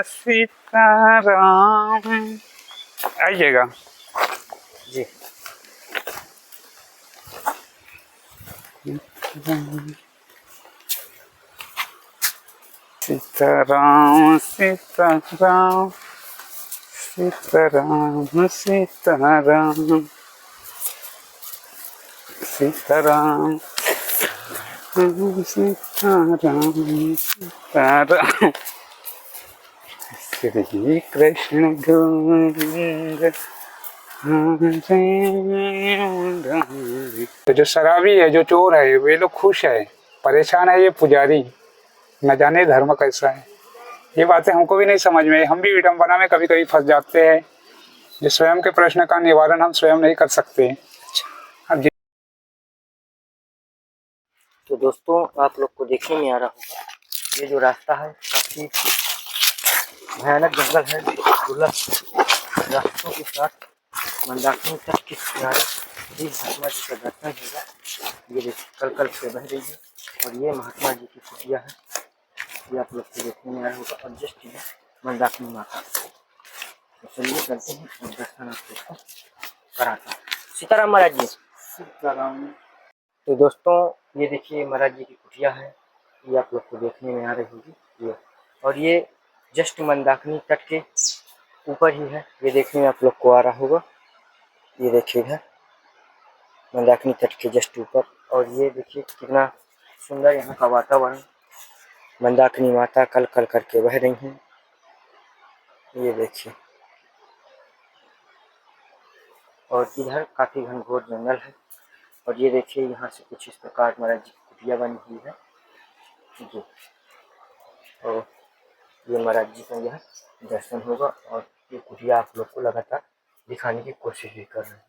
सीताराम। आइएगा जी। सीताराम सीताराम सीताराम सीताराम सीताराम सीताराम सीताराम। श्री कृष्ण गोविंद तो जो शराबी है, जो चोर है, वे लोग खुश है, परेशान है ये पुजारी, न जाने धर्म कैसा है। ये बातें हमको भी नहीं समझ में, हम भी विडंबना में कभी कभी फंस जाते हैं। जो स्वयं के प्रश्न का निवारण हम स्वयं नहीं कर सकते। अब तो दोस्तों, आप लोग को देखने में आ रहा होगा, ये जो रास्ता है काफी भयानक जंगल है। दुर्लभ रास्तों के साथ मंदाकिनी तट के किनारे श्री महात्मा जी का दर्शन होगा। ये देखिए कल कल से बह रही है और ये महात्मा जी की कुटिया है। ये आप लोग को देखने में आ रहा होगा और जस्ट ये मंदाकिनी माता। तो चलिए करते हैं और दर्शन आपको कराता हूँ। सीताराम महाराज जी। सीताराम। तो दोस्तों, ये देखिए महाराज जी की कुटिया है। ये आप लोग को देखने में आ रही होगी ये, और ये जस्ट मंदाकिनी तट के ऊपर ही है। ये देखने में आप लोग को आ रहा होगा। ये देखिए इधर मंदाकिनी तट के जस्ट ऊपर, और ये देखिए कितना सुंदर यहाँ का वातावरण। मंदाकिनी माता कल कल करके बह रही हैं। ये देखिए, और इधर काफी घनघोर जंगल है। और ये देखिए यहाँ से कुछ इस प्रकार महाराज जी की कुटिया बनी हुई है जी। और ये महाराज जी का यह दर्शन होगा और ये कुटिया आप लोग को लगातार दिखाने की कोशिश भी कर रहे हैं।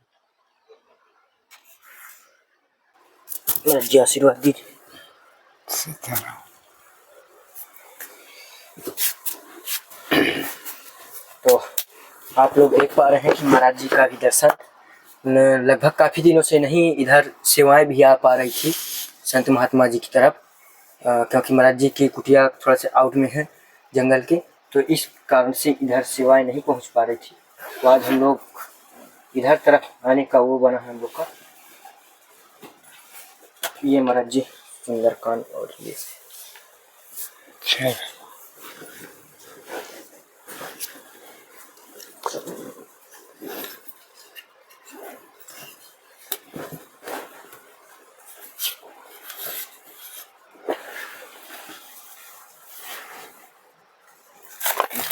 महाराज जी आशीर्वाद दीजिए। सीताराम। तो आप लोग देख पा रहे हैं कि महाराज जी का भी दर्शन लगभग काफी दिनों से नहीं, इधर सेवाएं भी आ पा रही थी संत महात्मा जी की तरफ, क्योंकि महाराज जी की कुटिया थोड़ा सा आउट में है जंगल के, तो इस कारण से इधर सेवाएं नहीं पहुंच पा रही थी। तो आज हम लोग इधर तरफ आने का वो बना है हम लोग का। ये महाराज जी सुंदरकांड और ये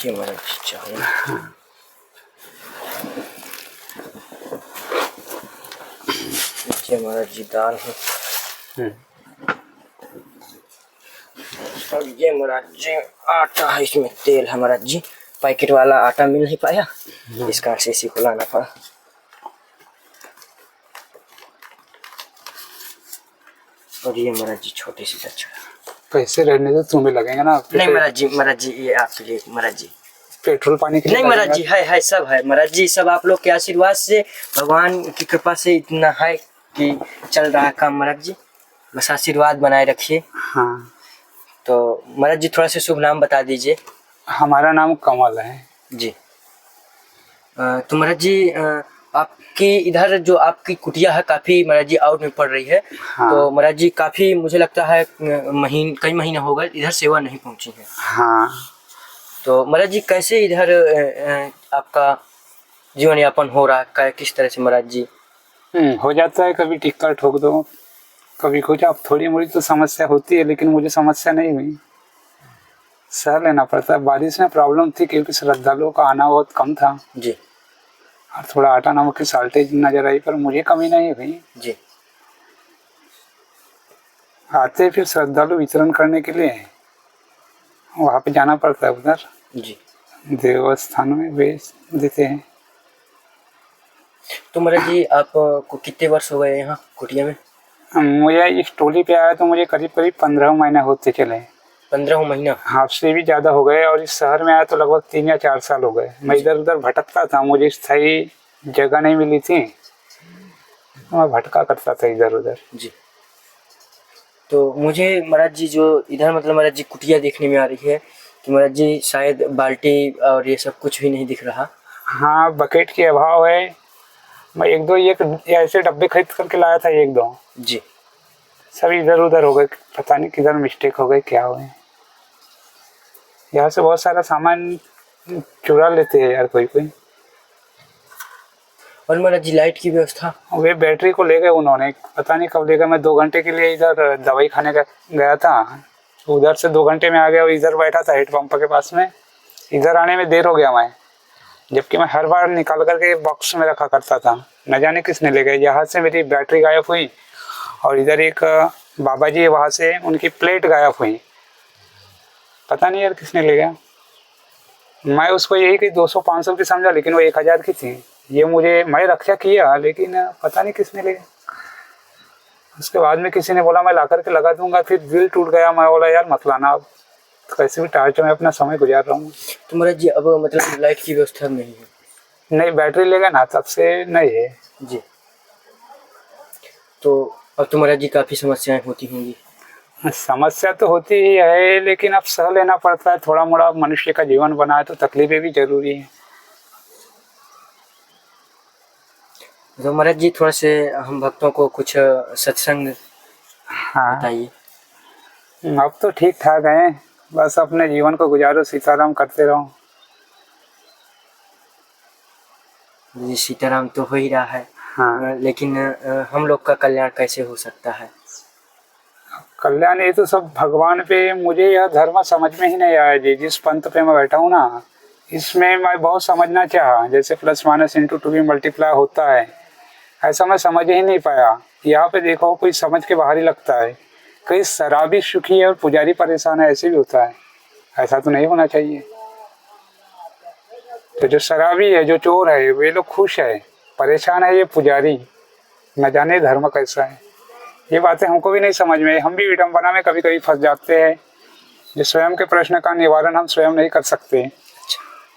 महाराज जी चाहिए। महाराज जी दाल है और ये महाराज जी आटा है, इसमें तेल है। महाराज जी पैकेट वाला आटा मिल नहीं पाया, इस कारण से इसी को लाना पड़ा। और ये महाराज जी छोटी सी दक्षिणा। पैसे रहने से तुम्हें लगेंगे ना। नहीं महाराज जी ये आपके लिए महाराज जी। पेट्रोल पानी के लिए नहीं महाराज जी, है सब है महाराज जी, सब आप लोग के आशीर्वाद से, भगवान की कृपा से इतना है कि चल रहा है काम महाराज जी। बस आशीर्वाद बनाए रखिए। हाँ। तो महाराज जी थोड़ा सा शुभ नाम बता दीजिए। हमारा नाम कमल है जी। तो महाराज जी आपकी इधर जो आपकी कुटिया है काफी महाराज जी आउट में पड़ रही है। हाँ। तो महाराज जी काफी मुझे लगता है कई महीने हो गए इधर सेवा नहीं पहुंची है। हाँ। तो महाराज जी कैसे इधर आपका जीवन यापन हो रहा है, किस तरह से महाराज जी? हो जाता है, कभी टिक्का ठोक दो, कभी कुछ। अब थोड़ी मोड़ी तो समस्या होती है, लेकिन मुझे समस्या नहीं हुई, सह लेना पड़ता है। बारिश में प्रॉब्लम थी क्योंकि श्रद्धालुओं का आना बहुत कम था जी, और थोड़ा आटा नमक की शॉर्टेज नजर आई, पर मुझे कमी नहीं हुई जी। आते फिर श्रद्धालु वितरण करने के लिए वहाँ पे जाना पड़ता है, उधर जी देवस्थान में भेज देते हैं। तो महाराज जी आपको कितने वर्ष हो गए यहाँ कुटिया में? मुझे इस टोली पे आया तो मुझे करीब करीब 15 महीने होते चले। 15 महीना? हाँ, से भी ज्यादा हो गए। और इस शहर में आया तो लगभग 3 या 4 साल हो गए। मैं इधर उधर भटकता था, मुझे स्थायी जगह नहीं मिली थी, मैं भटका करता था इधर उधर। जी। तो मुझे महाराज जी जो इधर मतलब महाराज जी कुटिया देखने में आ रही है तो महाराज जी शायद बाल्टी और ये सब कुछ भी नहीं दिख रहा। हाँ, बकेट की अभाव है। मैं एक दो ये ऐसे डब्बे खरीद करके लाया था, एक दो जी। सब इधर उधर हो गए, पता नहीं किधर मिस्टेक हो गई, क्या हुए। यहाँ से बहुत सारा सामान चुरा लेते हैं यार कोई कोई। और महाराज जी लाइट की व्यवस्था? वे बैटरी को ले गए उन्होंने, पता नहीं कब ले गए। मैं 2 घंटे के लिए इधर दवाई खाने गया था, उधर से 2 घंटे में आ गया और इधर बैठा था हेड पंप के पास में। इधर आने में देर हो गया मैं, जबकि मैं हर बार निकाल करके बॉक्स में रखा करता था। न जाने किसने ले गए। यहाँ से मेरी बैटरी गायब हुई और इधर एक बाबा जी है, वहाँ से उनकी प्लेट गायब हुई। पता नहीं यार किसने ले गया। मैं उसको यही कि 200-500 की समझा, लेकिन वो 1000 की थी। ये मैं रक्षा किया, लेकिन पता नहीं किसने ले गया। उसके बाद में किसी ने बोला मैं ला करके लगा दूंगा, फिर दिल टूट गया। मैं बोला यार मत लाना, अब कैसे भी टार्च में अपना समय गुजार रहा हूँ। तो महाराज जी अब मतलब लाइट की व्यवस्था नहीं है? नहीं, बैटरी ले गया ना, तब से नहीं है जी। तो अब तो महाराज जी काफ़ी समस्याएं होती होंगी? समस्या तो होती ही है, लेकिन अब सह लेना पड़ता है। थोड़ा मोड़ा मनुष्य का जीवन बना है तो तकलीफें भी जरूरी है। तो महाराज जी थोड़ा से हम भक्तों को कुछ सत्संग हाँ, बताइए। अब तो ठीक ठाक है, बस अपने जीवन को गुजारो, सीताराम करते रहो। जी सीताराम तो हो ही रहा है। हाँ, लेकिन हम लोग का कल्याण कैसे हो सकता है? कल्याण ये तो सब भगवान पे। मुझे यह धर्म समझ में ही नहीं आया जी। जिस पंथ पे मैं बैठा हूँ ना, इसमें मैं बहुत समझना चाहा, जैसे प्लस माइनस इंटू टू भी मल्टीप्लाई होता है, ऐसा मैं समझ ही नहीं पाया। यहाँ पे देखो कोई समझ के बाहर ही लगता है। कहीं शराबी सुखी है और पुजारी परेशान है, ऐसे भी होता है। ऐसा तो नहीं होना चाहिए। तो जो शराबी है, जो चोर है, वे लोग खुश है। परेशान है ये पुजारी, न जाने धर्म कैसा है। ये बातें हमको भी नहीं समझ में। हम भी विडंबना में कभी कभी फंस जाते हैं। जो स्वयं के प्रश्न का निवारण हम स्वयं नहीं कर सकते।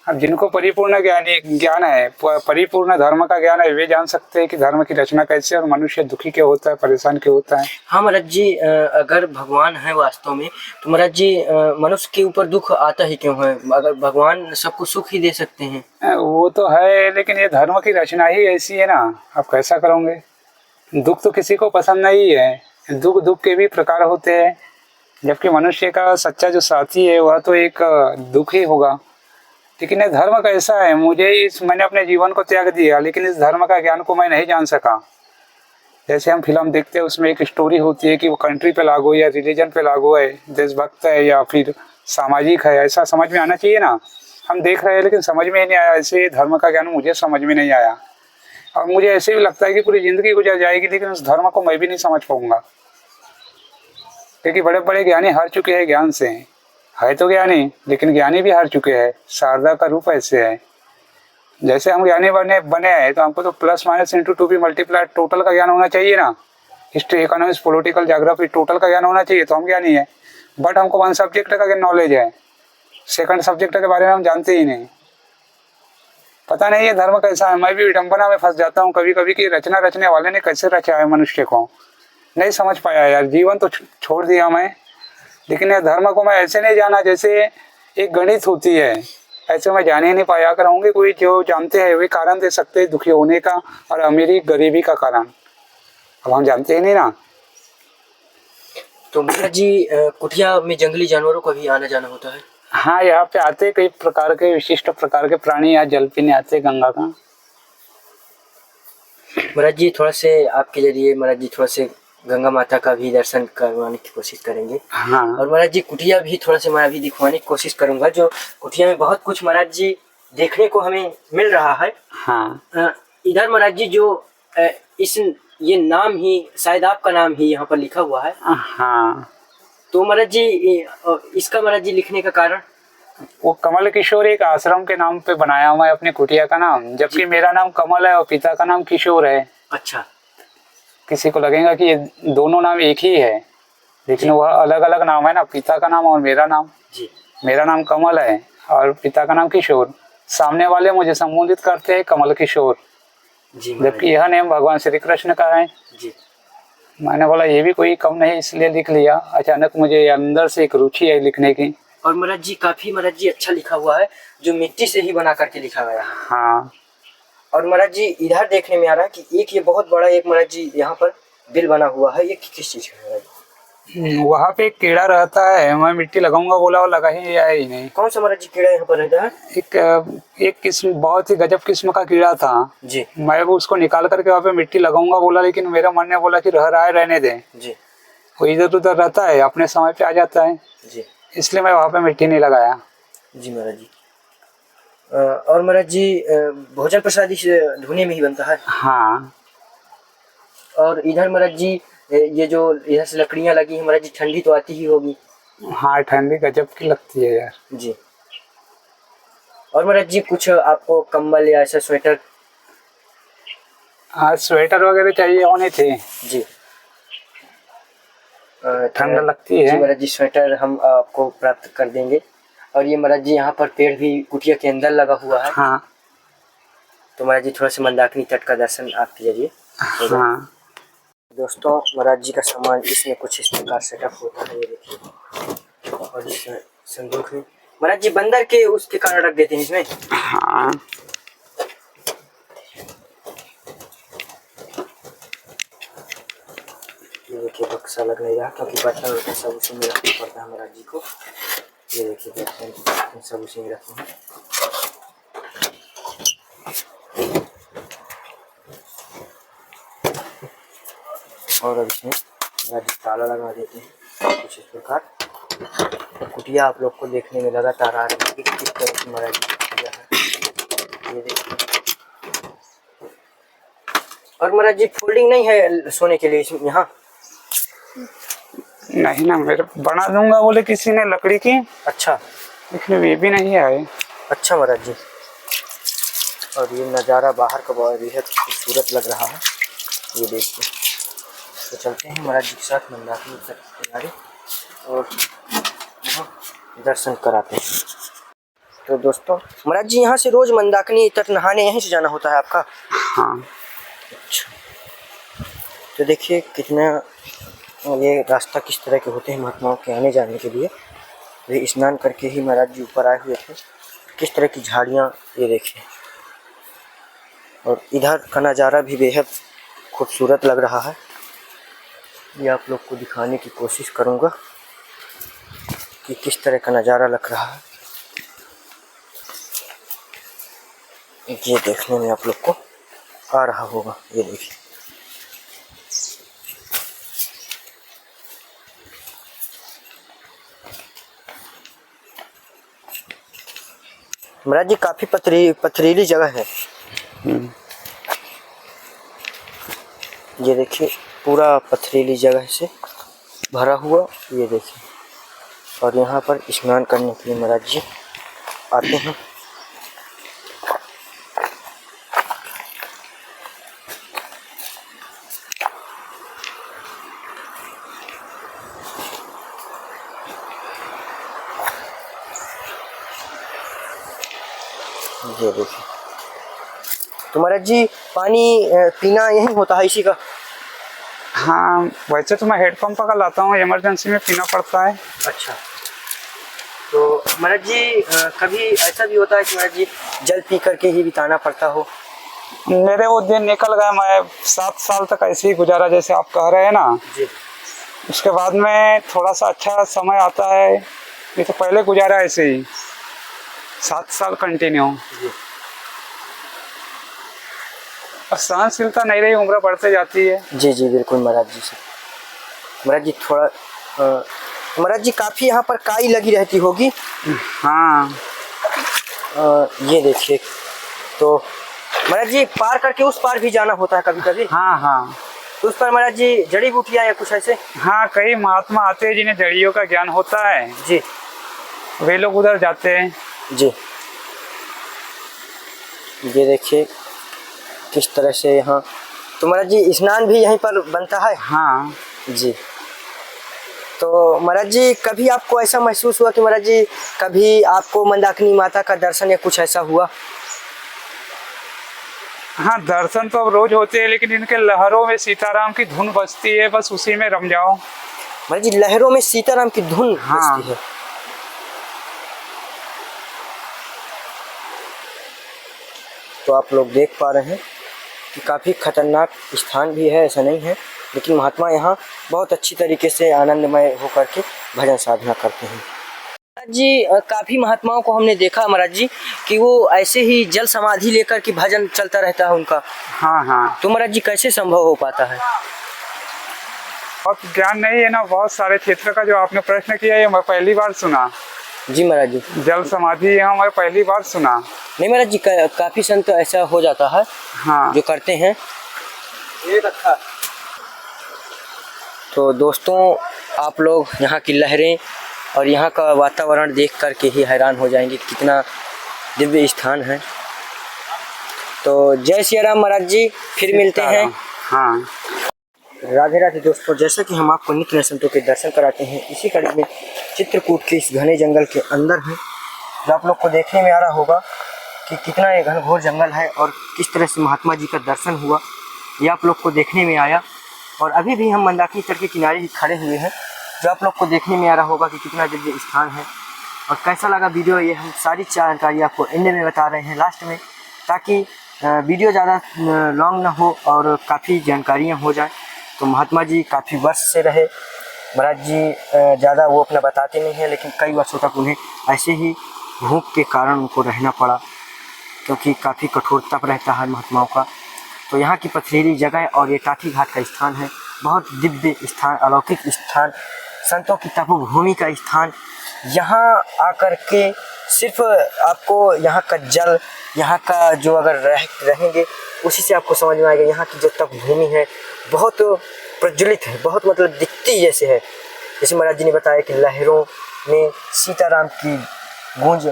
अब जिनको परिपूर्ण ज्ञान है, परिपूर्ण धर्म का ज्ञान है, वे जान सकते हैं कि धर्म की रचना कैसे और मनुष्य दुखी क्यों होता है, परेशान क्यों होता है। हाँ महाराज जी, अगर भगवान है वास्तव में, तो महाराज जी मनुष्य के ऊपर दुख आता ही क्यों है? अगर भगवान सबको सुख ही दे सकते हैं। वो तो है, लेकिन ये धर्म की रचना ही ऐसी है ना, आप कैसा करोगे। दुख तो किसी को पसंद नहीं है। दुख के भी प्रकार होते हैं, जबकि मनुष्य का सच्चा जो साथी है वह तो एक दुख ही होगा। लेकिन ये धर्म कैसा है, मैंने अपने जीवन को त्याग दिया, लेकिन इस धर्म का ज्ञान को मैं नहीं जान सका। जैसे हम फिल्म देखते हैं, उसमें एक स्टोरी होती है कि वो कंट्री पे लागू या रिलीजन पे लागू है, देशभक्त है या फिर सामाजिक है, ऐसा समझ में आना चाहिए ना। हम देख रहे हैं लेकिन समझ में ही नहीं आया। ऐसे धर्म का ज्ञान मुझे समझ में नहीं आया। और मुझे ऐसे भी लगता है कि पूरी जिंदगी गुजर जाएगी, लेकिन उस धर्म को मैं भी नहीं समझ पाऊंगा। क्योंकि बड़े बड़े ज्ञानी हार चुके हैं ज्ञान से। है तो ज्ञानी, लेकिन ज्ञानी भी हार चुके हैं। शारदा का रूप ऐसे है। जैसे हम ज्ञानी बने हैं, तो हमको तो प्लस माइनस इंटू टू भी मल्टीप्लाई टोटल का ज्ञान होना चाहिए ना। History, economics, political, geography, total का ज्ञान होना चाहिए, तो हम ज्ञानी है। बट हमको 1 सब्जेक्ट का नॉलेज है, 2nd सब्जेक्ट के बारे में हम जानते ही नहीं। पता नहीं ये धर्म कैसा है। मैं भी विडंबना में फंस जाता हूँ कभी कभी कि रचना रचने वाले ने कैसे रचा है मनुष्य को, नहीं समझ पाया यार। जीवन तो छोड़ दिया मैं, लेकिन यह धर्म को मैं ऐसे नहीं जाना जैसे एक गणित होती है, ऐसे मैं जान ही नहीं पाया। अगर होंगे कोई जो जानते हैं, वे कारण दे सकते हैं दुखी होने का और अमीरी गरीबी का कारण। अब हम जानते ही नहीं ना। तो महाराज जी कुटिया में जंगली जानवरों का भी आना जाना होता है? हाँ, यहाँ पे आते कई प्रकार के विशिष्ट प्रकार के प्राणी यहाँ जल पीने आते गंगा का। महाराज जी थोड़ा से आपके जरिए महाराज जी थोड़ा से गंगा माता का भी दर्शन करवाने की कोशिश करेंगे। हाँ, और महाराज जी कुटिया भी थोड़ा से मैं अभी दिखवाने की कोशिश करूंगा। जो कुटिया में बहुत कुछ महाराज जी देखने को हमें मिल रहा है। हाँ, इधर महाराज जी जो ये नाम ही शायद आपका नाम ही यहाँ पर लिखा हुआ है। हाँ। तो महाराज जी इसका महाराज जी लिखने का कारण? वो कमल किशोर एक आश्रम के नाम पे बनाया हुआ है अपने कुटिया का नाम, जबकि मेरा नाम कमल है और पिता का नाम किशोर है। अच्छा। किसी को लगेगा कि ये दोनों नाम एक ही है, लेकिन वह अलग अलग नाम है ना, पिता का नाम और मेरा नाम। जी। मेरा नाम कमल है और पिता का नाम किशोर। सामने वाले मुझे संबोधित करते हैं कमल किशोर, जबकि यह नेम भगवान श्री कृष्ण का है। जी। मैंने बोला ये भी कोई कम नहीं, इसलिए लिख लिया। अचानक मुझे अंदर से एक रुचि है लिखने की, और महाराज जी काफी महाराज जी अच्छा लिखा हुआ है, जो मिट्टी से ही बना करके लिखा गया है। हाँ। और महाराज जी इधर देखने में आ रहा है कि एक ये बहुत बड़ा एक महाराज जी यहाँ पर बिल बना हुआ है, ये किस चीज का है महाराज जी? वहाँ पे एक कीड़ा रहता है, मैं मिट्टी लगाऊंगा बोला और लगा ही आया ही नहीं। कौन सा महाराज जी कीड़ा यहाँ पर रहता है? एक किस्म, बहुत ही गजब किस्म का कीड़ा था जी। मैं वो उसको निकाल करके वहाँ पे मिट्टी लगाऊंगा बोला, लेकिन मेरा मन ने बोला कि रह रहा है रहने दे जी। वो इधर उधर रहता है, अपने समय पे आ जाता है जी, इसलिए मैं वहाँ पे मिट्टी नहीं लगाया। जी महाराज जी। और महाराज जी भोजन प्रसादी से धुने में ही बनता है। हाँ। और इधर महाराज जी ये जो इधर से लकड़ियाँ लगी हैं महाराज जी, ठंडी तो आती ही होगी। हाँ ठंडी गजब की लगती है यार। जी। और महाराज जी कुछ आपको कंबल या ऐसा स्वेटर? हाँ स्वेटर वगैरह चाहिए होने थे जी। ठंड लगती है। जी महाराज जी स्वेटर हम आपको प्राप्त कर देंगे। और ये महाराज जी यहाँ पर पेड़ भी कुटिया के अंदर लगा हुआ है। हाँ। तो महाराज जी थोड़ा सा मंदाकिनी तट का दर्शन आपके जरिए। हाँ। दोस्तों महाराज जी का सामान इसमें कुछ इस प्रकार सेटअप होता है, ये देखिए। और इस संदूक में महाराज जी बंदर के उसके कारण रख देते हैं इसमें। हाँ। ये देखिए बक्सा लग नहीं रहा क्योंकि बर्तन वर्तन सब उसी में रखना पड़ता है महाराज जी को। ये देखिए बर्तन सब उसी में रखे हैं। और अब इसमें महाराज जी ताला लगा देते हैं कुछ इस प्रकार। तो कुटिया आप लोग को देखने में लगातार आ रही है कि किस तरह की महाराज जी की कुटिया है, ये देखिए। और महाराज जी फोल्डिंग नहीं है सोने के लिए इसमें यहाँ? नहीं ना, मेरे बना दूंगा बोले किसी ने लकड़ी की। अच्छा। लेकिन ये भी नहीं है। अच्छा महाराज जी। और ये नज़ारा बाहर का बहुत बेहद खूबसूरत लग रहा है, ये देखिए। तो चलते हैं महाराज जी के साथ मंदाकिनी तट के किनारे और वहाँ दर्शन कराते हैं। तो दोस्तों महाराज जी यहाँ से रोज मंदाकिनी तट नहाने यहीं से जाना होता है आपका? हाँ। अच्छा। तो देखिए कितना ये रास्ता किस तरह के होते हैं महात्माओं के आने जाने के लिए। ये स्नान करके ही महाराज जी ऊपर आए हुए थे। किस तरह की झाड़ियाँ ये देखिए। और इधर का नज़ारा भी बेहद खूबसूरत लग रहा है। ये आप लोग को दिखाने की कोशिश करूँगा कि किस तरह का नज़ारा लग रहा है। ये देखने में आप लोग को आ रहा होगा, ये देखिए। महाराज जी काफी पथरीली जगह है। ये देखिए पूरा पथरीली जगह से भरा हुआ, ये देखिए। और यहाँ पर स्नान करने के लिए महाराज जी आते हैं। ये देखिए। तो महाराज जी पानी पीना यही होता है इसी का? हाँ वैसे तो मैं हेडपम्प का लाता हूँ, इमरजेंसी में पीना पड़ता है। अच्छा। तो महाराज जी कभी ऐसा भी होता है कि महाराज जी जल पी करके ही बिताना पड़ता हो? मेरे वो दिन निकल गए, मैं 7 साल तक ऐसे ही गुजारा जैसे आप कह रहे हैं ना जी। उसके बाद में थोड़ा सा अच्छा समय आता है। ये तो पहले गुजारा ऐसे ही 7 साल कंटिन्यू। और सहनशीलता नहीं रही, उम्र बढ़ते जाती है। जी जी बिल्कुल महाराज जी से। महाराज जी थोड़ा महाराज जी काफ़ी यहाँ पर काई लगी रहती होगी। हाँ। ये देखिए। तो महाराज जी पार करके उस पार भी जाना होता है कभी कभी? हाँ हाँ। तो उस पर महाराज जी जड़ी बूटियाँ या कुछ ऐसे? हाँ कई महात्मा आते हैं जिन्हें जड़ियों का ज्ञान होता है जी, वे लोग उधर जाते हैं। जी। ये देखिए किस तरह से यहाँ। तो महाराज जी स्नान भी यहीं पर बनता है? हाँ जी। तो महाराज जी कभी आपको ऐसा महसूस हुआ कि महाराज जी कभी आपको मंदाकिनी माता का दर्शन या कुछ ऐसा हुआ? हाँ दर्शन तो अब रोज होते हैं, लेकिन इनके लहरों में सीताराम की धुन बजती है, बस उसी में रम जाओ। महाराज जी लहरों में सीताराम की धुन हाँ। बजती है। तो आप लोग देख पा रहे हैं कि काफ़ी खतरनाक स्थान भी है, ऐसा नहीं है, लेकिन महात्मा यहाँ बहुत अच्छी तरीके से आनंदमय होकर के भजन साधना करते हैं। महाराज जी, काफ़ी महात्माओं को हमने देखा महाराज जी कि वो ऐसे ही जल समाधि लेकर के भजन चलता रहता है उनका। हाँ हाँ, तो महाराज जी कैसे संभव हो पाता है? बहुत ज्ञान नहीं है ना, बहुत सारे क्षेत्र का जो आपने प्रश्न किया ये मैं पहली बार सुना। जी महाराज जी, जल समाधि यहाँ मैं पहली बार सुना। नहीं महाराज जी, काफ़ी संत ऐसा हो जाता है हाँ, जो करते हैं। ये रखा। तो दोस्तों, आप लोग यहाँ की लहरें और यहाँ का वातावरण देख कर के ही हैरान हो जाएंगे कितना दिव्य स्थान है। तो जय सिया राम महाराज जी, फिर मिलते हैं। हाँ, राधे राधे दोस्तों, जैसा कि हम आपको नित्य नए संतों के दर्शन कराते हैं, इसी कड़ी में चित्रकूट के इस घने जंगल के अंदर है, जो आप लोग को देखने में आ रहा होगा कि कितना ये घनघोर जंगल है और किस तरह से महात्मा जी का दर्शन हुआ, ये आप लोग को देखने में आया। और अभी भी हम मंदाकिनी तट के किनारे ही खड़े हुए हैं, जो आप लोग को देखने में आ रहा होगा कि कितना दिव्य स्थान है। और कैसा लगा वीडियो, ये हम सारी जानकारी आपको एंड में बता रहे हैं, लास्ट में, ताकि वीडियो ज़्यादा लॉन्ग ना हो और काफ़ी जानकारियाँ हो जाएँ। तो महात्मा जी काफ़ी वर्ष से रहे, महाराज जी ज़्यादा वो अपना बताते नहीं हैं, लेकिन कई वर्षों तक उन्हें ऐसे ही भूख के कारण उनको रहना पड़ा, क्योंकि काफ़ी कठोर तप रहता है महात्माओं का। तो यहाँ की पथरीली जगह और ये टाटी घाट का स्थान है, बहुत दिव्य स्थान, अलौकिक स्थान, संतों की तपोभूमि का स्थान। यहाँ आकर के सिर्फ आपको यहाँ का जल, यहाँ का जो अगर रहेंगे उसी से आपको समझ में आएगा यहाँ की जो तपभूमि है बहुत प्रज्वलित है, बहुत मतलब दिखती जैसे है। जैसे महाराज जी ने बताया कि लहरों में सीताराम की गूंज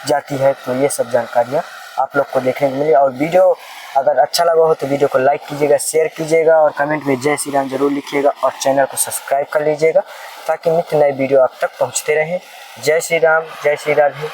जाती है। तो ये सब जानकारियाँ आप लोग को देखने को मिली। और वीडियो अगर अच्छा लगा हो तो वीडियो को लाइक कीजिएगा, शेयर कीजिएगा और कमेंट में जय श्री राम जरूर लिखिएगा और चैनल को सब्सक्राइब कर लीजिएगा, ताकि नित्य नए वीडियो आप तक पहुँचते रहें। जय श्री राम, जय श्री राधे।